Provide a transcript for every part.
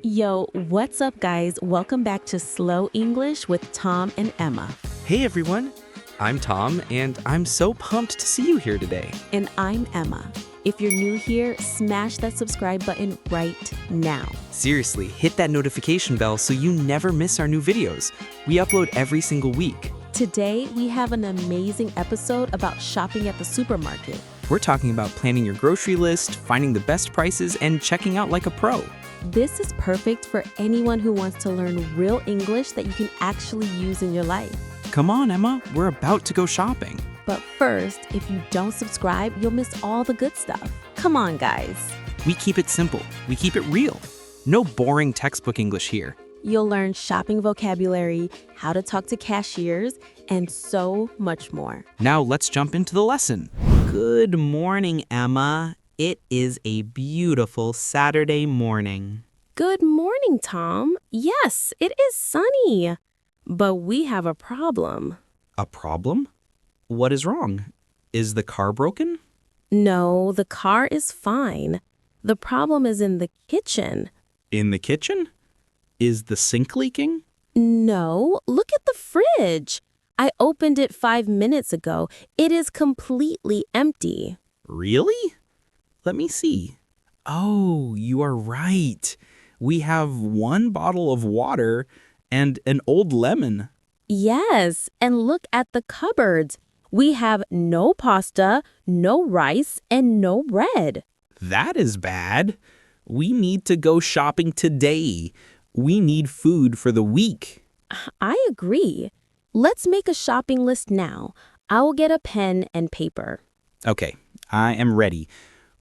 Yo, what's up, guys? Welcome back to Slow English with Tom and Emma. Hey everyone, I'm Tom, and I'm so pumped to see you here today. And I'm Emma. If you're new here, smash that subscribe button right now. Seriously, hit that notification bell so you never miss our new videos. We upload every single week. Today, we have an amazing episode about shopping at the supermarket. We're talking about planning your grocery list, finding the best prices, and checking out like a pro. This is perfect for anyone who wants to learn real English that you can actually use in your life. Come on, Emma, we're about to go shopping. But first, if you don't subscribe, you'll miss all the good stuff. Come on, guys. We keep it simple. We keep it real. No boring textbook English here. You'll learn shopping vocabulary, how to talk to cashiers, and so much more. Now let's jump into the lesson. Good morning, Emma. It is a beautiful Saturday morning. Good morning, Tom. Yes, it is sunny. But we have a problem. A problem? What is wrong? Is the car broken? No, the car is fine. The problem is in the kitchen. In the kitchen? Is the sink leaking? No, look at the fridge. I opened it 5 minutes ago. It is completely empty. Really? Let me see. Oh, you are right. We have one bottle of water and an old lemon. Yes, and look at the cupboards. We have no pasta, no rice, and no bread. That is bad. We need to go shopping today. We need food for the week. I agree. Let's make a shopping list now. I will get a pen and paper. Okay, I am ready.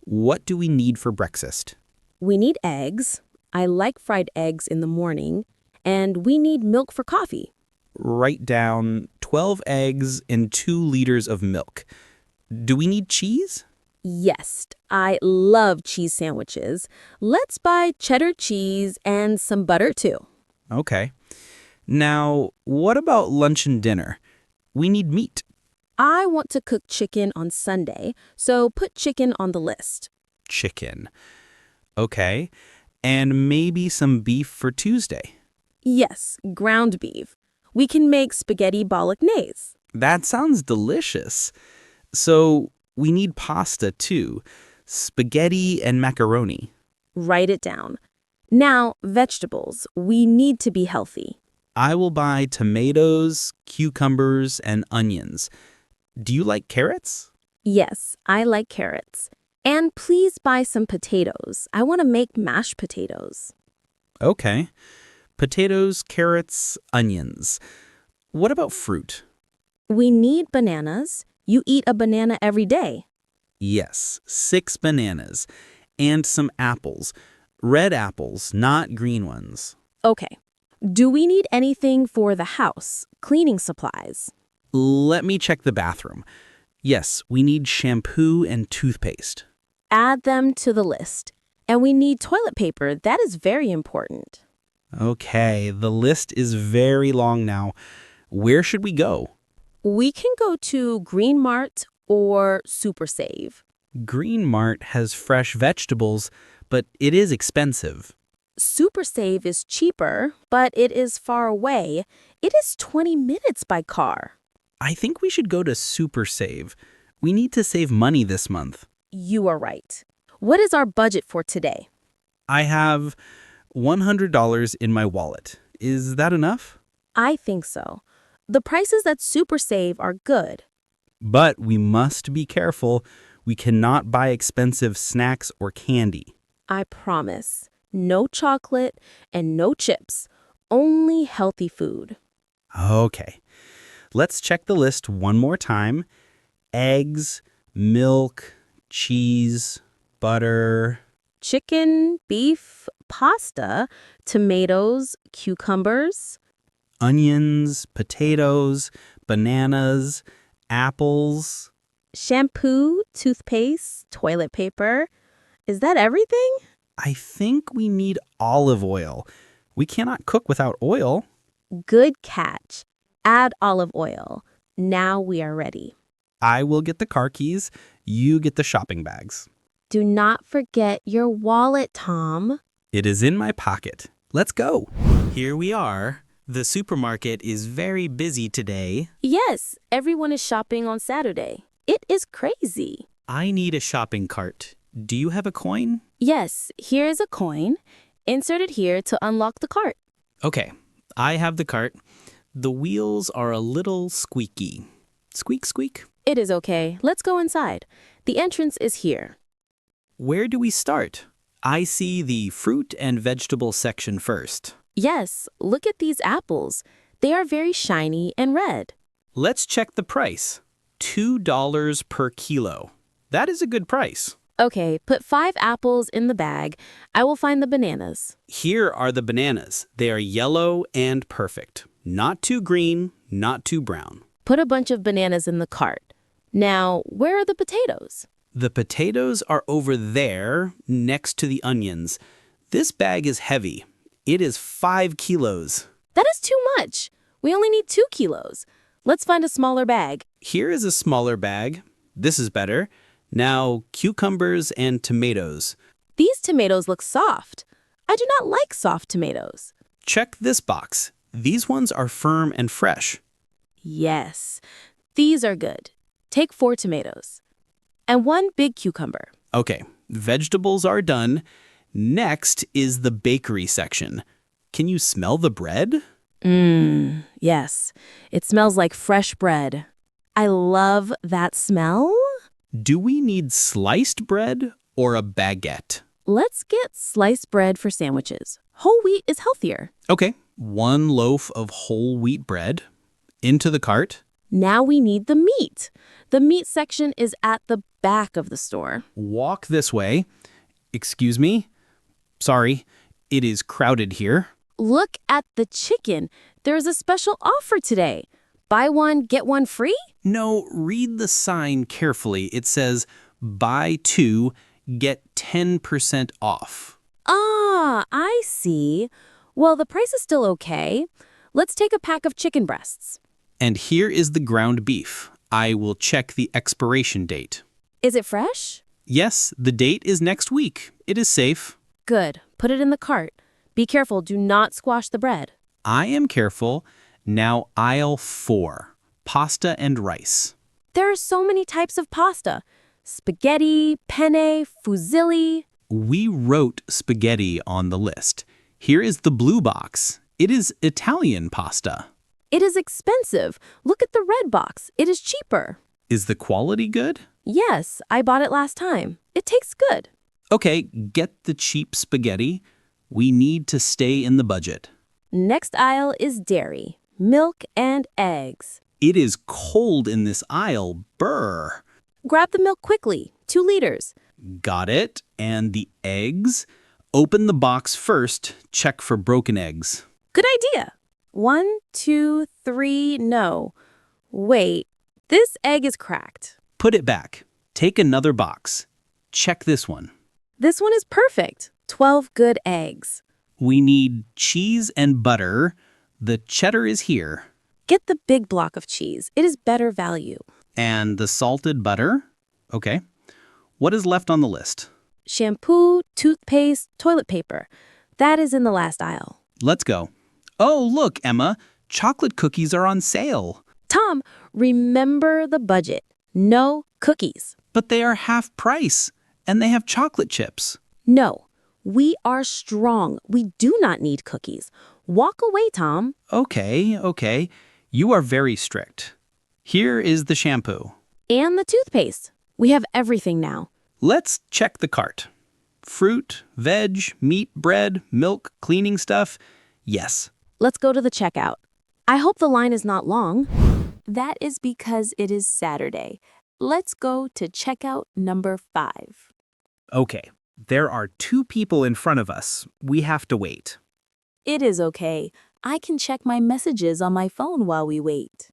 What do we need for breakfast? We need eggs. I like fried eggs in the morning. And we need milk for coffee. Write down 12 eggs and 2 liters of milk. Do we need cheese? Yes, I love cheese sandwiches. Let's buy cheddar cheese and some butter too. Okay. Now, what about lunch and dinner? We need meat. I want to cook chicken on Sunday, so put chicken on the list. Chicken. Okay. And maybe some beef for Tuesday. Yes, ground beef. We can make spaghetti bolognese. That sounds delicious. So we need pasta too. Spaghetti and macaroni. Write it down. Now, vegetables. We need to be healthy. I will buy tomatoes, cucumbers, and onions. Do you like carrots? Yes, I like carrots. And please buy some potatoes. I want to make mashed potatoes. Okay. Potatoes, carrots, onions. What about fruit? We need bananas. You eat a banana every day. Yes, 6 bananas. And some apples. Red apples, not green ones. Okay. Do we need anything for the house? Cleaning supplies? Let me check the bathroom. Yes, we need shampoo and toothpaste. Add them to the list. And we need toilet paper. That is very important. Okay, the list is very long now. Where should we go? We can go to Green Mart or Super Save. Green Mart has fresh vegetables, but it is expensive. Super Save is cheaper, but it is far away. It is 20 minutes by car. I think we should go to Super Save. We need to save money this month. You are right. What is our budget for today? I have $100 in my wallet. Is that enough? I think so. The prices at Super Save are good. But we must be careful. We cannot buy expensive snacks or candy. I promise. No chocolate and no chips. Only healthy food. Okay. Let's check the list one more time. Eggs, milk, cheese, butter. Chicken, beef, pasta, tomatoes, cucumbers. Onions, potatoes, bananas, apples. Shampoo, toothpaste, toilet paper. Is that everything? I think we need olive oil. We cannot cook without oil. Good catch. Add olive oil. Now we are ready. I will get the car keys. You get the shopping bags. Do not forget your wallet, Tom. It is in my pocket. Let's go. Here we are. The supermarket is very busy today. Yes, everyone is shopping on Saturday. It is crazy. I need a shopping cart. Do you have a coin? Yes, here is a coin. Insert it here to unlock the cart. Okay, I have the cart. The wheels are a little squeaky. Squeak, squeak. It is okay. Let's go inside. The entrance is here. Where do we start? I see the fruit and vegetable section first. Yes, look at these apples. They are very shiny and red. Let's check the price. $2 per kilo. That is a good price. Okay, put 5 apples in the bag. I will find the bananas. Here are the bananas. They are yellow and perfect. Not too green, not too brown. Put a bunch of bananas in the cart. Now, where are the potatoes? The potatoes are over there, next to the onions. This bag is heavy. It is 5 kilos. That is too much. We only need 2 kilos. Let's find a smaller bag. Here is a smaller bag. This is better. Now, cucumbers and tomatoes. These tomatoes look soft. I do not like soft tomatoes. Check this box. These ones are firm and fresh. Yes, these are good. Take 4 tomatoes. And 1 big cucumber. Okay, vegetables are done. Next is the bakery section. Can you smell the bread? Yes. It smells like fresh bread. I love that smell. Do we need sliced bread or a baguette? Let's get sliced bread for sandwiches. Whole wheat is healthier. Okay, 1 loaf of whole wheat bread. Into the cart. Now we need the meat. The meat section is at the back of the store. Walk this way. Excuse me? Sorry, it is crowded here. Look at the chicken. There is a special offer today. Buy one, get one free? No, read the sign carefully. It says, buy 2, get 10% off. Ah, I see. Well, the price is still okay. Let's take a pack of chicken breasts. And here is the ground beef. I will check the expiration date. Is it fresh? Yes, the date is next week. It is safe. Good. Put it in the cart. Be careful. Do not squash the bread. I am careful. Now aisle 4, pasta and rice. There are so many types of pasta. Spaghetti, penne, fusilli. We wrote spaghetti on the list. Here is the blue box. It is Italian pasta. It is expensive. Look at the red box. It is cheaper. Is the quality good? Yes, I bought it last time. It tastes good. Okay, get the cheap spaghetti. We need to stay in the budget. Next aisle is dairy, milk, and eggs. It is cold in this aisle. Brr. Grab the milk quickly, 2 liters. Got it. And the eggs? Open the box first. Check for broken eggs. Good idea. 1, 2, 3, no. Wait, this egg is cracked. Put it back. Take another box. Check this one. This one is perfect. 12 good eggs. We need cheese and butter. The cheddar is here. Get the big block of cheese. It is better value. And the salted butter? Okay. What is left on the list? Shampoo, toothpaste, toilet paper. That is in the last aisle. Let's go. Oh, look, Emma. Chocolate cookies are on sale. Tom, remember the budget. No cookies. But they are half price, and they have chocolate chips. No, we are strong. We do not need cookies. Walk away, Tom. Okay. You are very strict. Here is the shampoo. And the toothpaste. We have everything now. Let's check the cart. Fruit, veg, meat, bread, milk, cleaning stuff. Yes. Let's go to the checkout. I hope the line is not long. That is because it is Saturday. Let's go to checkout number 5. Okay. There are 2 people in front of us. We have to wait. It is okay. I can check my messages on my phone while we wait.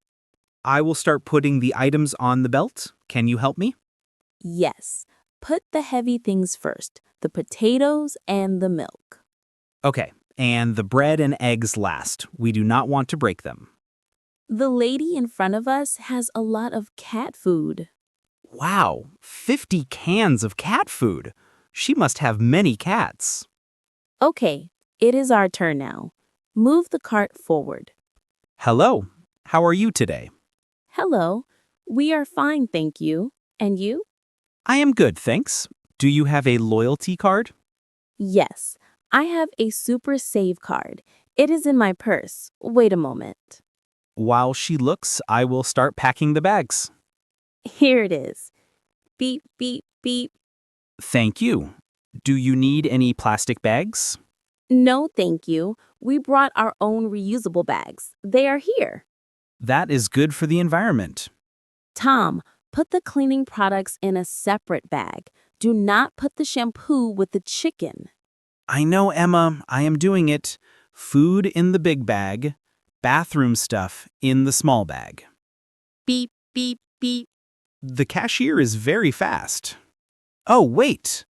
I will start putting the items on the belt. Can you help me? Yes. Put the heavy things first, the potatoes and the milk. Okay. And the bread and eggs last. We do not want to break them. The lady in front of us has a lot of cat food. Wow, 50 cans of cat food. She must have many cats. Okay, it is our turn now. Move the cart forward. Hello, how are you today? Hello. We are fine, thank you. And you? I am good, thanks. Do you have a loyalty card? Yes, I have a super save card. It is in my purse. Wait a moment. While she looks, I will start packing the bags. Here it is. Beep, beep, beep. Thank you. Do you need any plastic bags? No, thank you. We brought our own reusable bags. They are here. That is good for the environment. Tom, put the cleaning products in a separate bag. Do not put the shampoo with the chicken. I know, Emma, I am doing it. Food in the big bag, bathroom stuff in the small bag. Beep, beep, beep. The cashier is very fast. Oh, wait.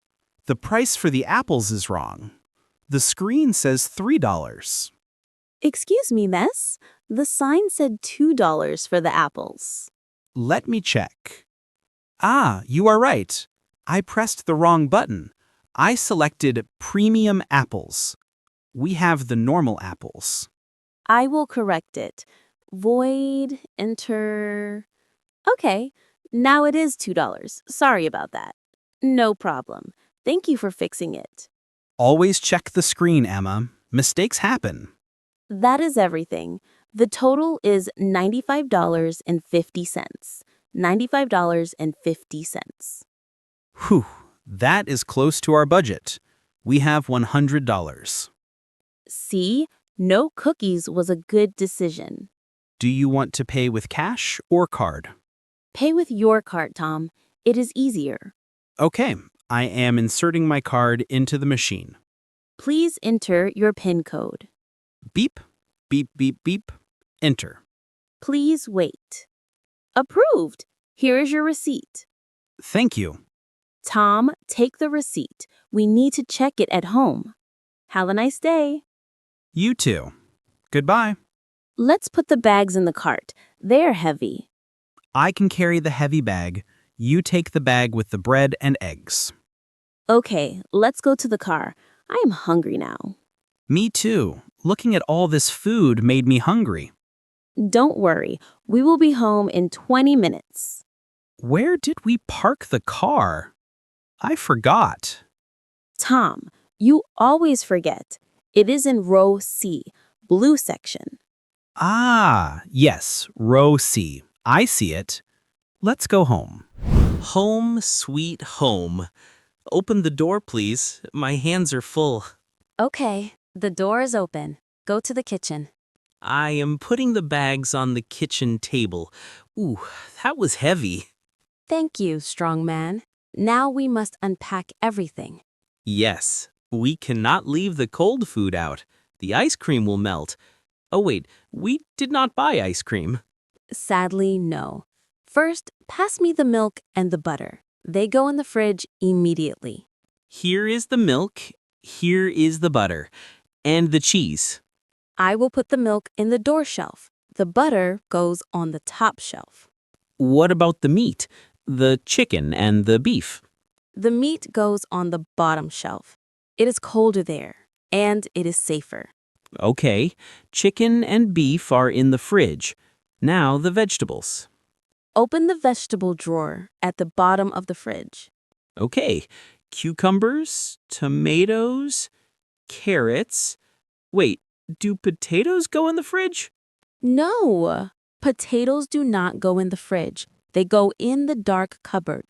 The price for the apples is wrong. The screen says $3. Excuse me, miss. The sign said $2 for the apples. Let me check. Ah, you are right. I pressed the wrong button. I selected premium apples. We have the normal apples. I will correct it. Void, enter. Okay, now it is $2. Sorry about that. No problem. Thank you for fixing it. Always check the screen, Emma. Mistakes happen. That is everything. The total is $95.50. $95.50. Whew, that is close to our budget. We have $100. See, no cookies was a good decision. Do you want to pay with cash or card? Pay with your card, Tom. It is easier. Okay, I am inserting my card into the machine. Please enter your PIN code. Beep, beep, beep, beep. Enter. Please wait. Approved. Here is your receipt. Thank you. Tom, take the receipt. We need to check it at home. Have a nice day. You too. Goodbye. Let's put the bags in the cart. They're heavy. I can carry the heavy bag. You take the bag with the bread and eggs. Okay, let's go to the car. I am hungry now. Me too. Looking at all this food made me hungry. Don't worry, we will be home in 20 minutes. Where did we park the car? I forgot. Tom, you always forget. It is in row C, blue section. Ah, yes, row C. I see it. Let's go home. Home, sweet home. Open the door, please. My hands are full. Okay, the door is open. Go to the kitchen. I am putting the bags on the kitchen table. Ooh, that was heavy. Thank you, strong man. Now we must unpack everything. Yes, we cannot leave the cold food out. The ice cream will melt. Oh wait, we did not buy ice cream. Sadly, no. First, pass me the milk and the butter. They go in the fridge immediately. Here is the milk, here is the butter, and the cheese. I will put the milk in the door shelf. The butter goes on the top shelf. What about the meat, the chicken and the beef? The meat goes on the bottom shelf. It is colder there, and it is safer. Okay, chicken and beef are in the fridge. Now the vegetables. Open the vegetable drawer at the bottom of the fridge. Okay, cucumbers, tomatoes, carrots. Wait, do potatoes go in the fridge? No, potatoes do not go in the fridge. They go in the dark cupboard.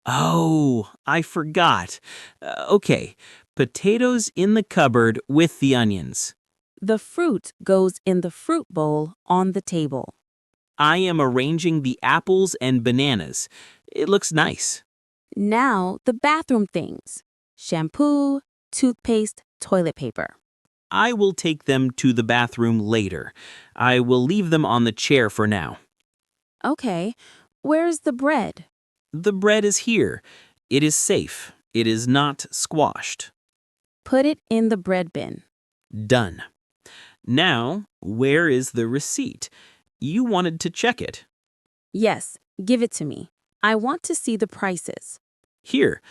Oh, I forgot. Okay, potatoes in the cupboard with the onions. The fruit goes in the fruit bowl on the table. I am arranging the apples and bananas. It looks nice. Now the bathroom things. Shampoo, toothpaste, toilet paper. I will take them to the bathroom later. I will leave them on the chair for now. Okay, where's the bread? The bread is here. It is safe. It is not squashed. Put it in the bread bin. Done. Now, where is the receipt? You wanted to check it. Yes, give it to me. I want to see the prices. Here,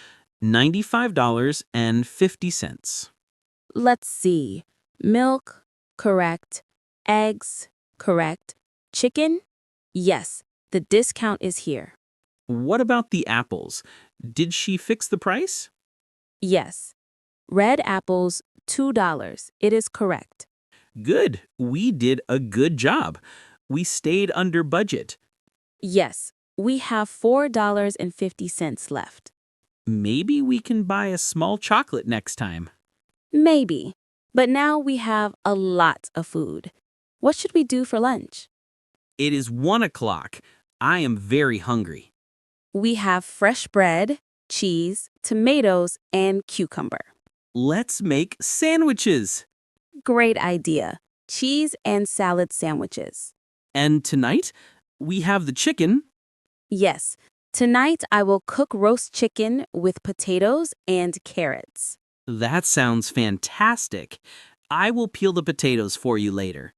$95.50. Let's see. Milk, correct. Eggs, correct. Chicken? Yes, the discount is here. What about the apples? Did she fix the price? Yes. Red apples, $2. It is correct. Good. We did a good job. We stayed under budget. Yes, we have $4.50 left. Maybe we can buy a small chocolate next time. Maybe. But now we have a lot of food. What should we do for lunch? It is 1 o'clock. I am very hungry. We have fresh bread, cheese, tomatoes, and cucumber. Let's make sandwiches. Great idea. Cheese and salad sandwiches. And tonight, we have the chicken. Yes, tonight I will cook roast chicken with potatoes and carrots. That sounds fantastic. I will peel the potatoes for you later.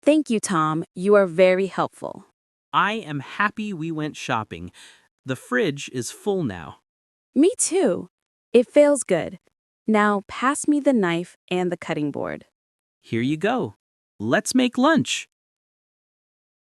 Thank you, Tom. You are very helpful. I am happy we went shopping. The fridge is full now. Me too. It feels good. Now pass me the knife and the cutting board. Here you go. Let's make lunch.